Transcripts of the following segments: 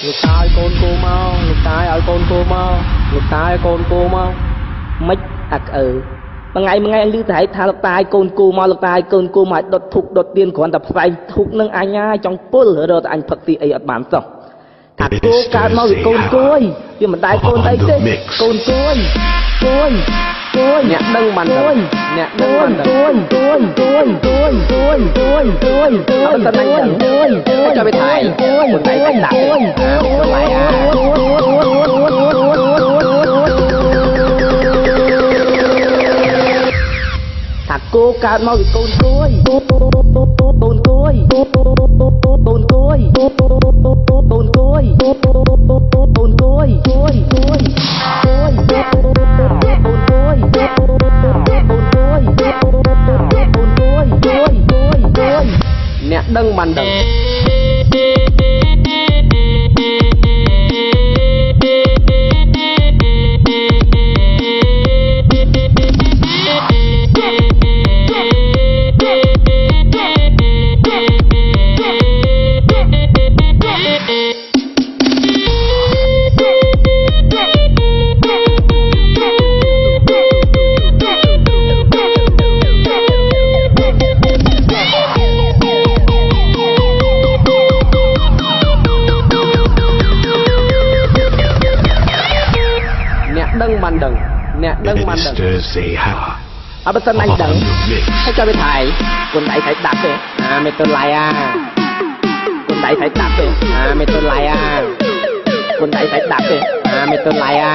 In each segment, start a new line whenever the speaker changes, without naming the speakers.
Lục tai con cô mau, lục tai ở con cô mau, lục tai con cô mau. Mấy ngày anh lưu thấy tha lục tai con cô mau, lục tai con cô mà đột tiên còn tập say thục nâng anh á trong pull rồi anh phật tị ấy ở bản xong. Thằng cô cá mau bị con côi, vì mình tai con đây chứ, con côi. Nhạc đăng bàn đằng, nhạc đăng bàn đằng, ở bên tay đằng, cho bên thải, một tay cách đặt, lại thằng cô cá mau bị con côi, nè đăng bàn đằng. Đăng bàn đằng, nè đăng bàn đằng. Ở bên sân anh đằng, hãy cho bên thải, con đẩy phải đặt đi, mày tên lại con đẩy phải đặt đi, mày tên lại con đẩy phải đặt đi, mày tên lại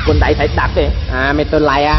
con đẩy phải đặt đi, mày tên lại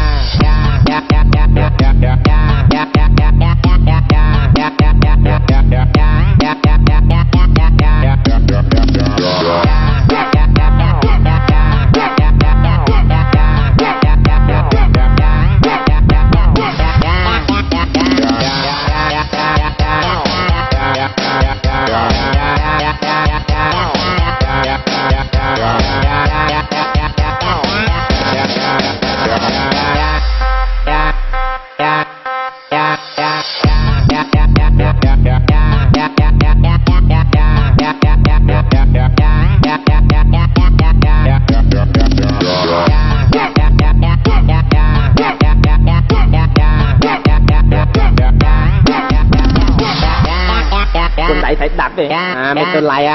con đẩy phải đặt đi, mày tên lại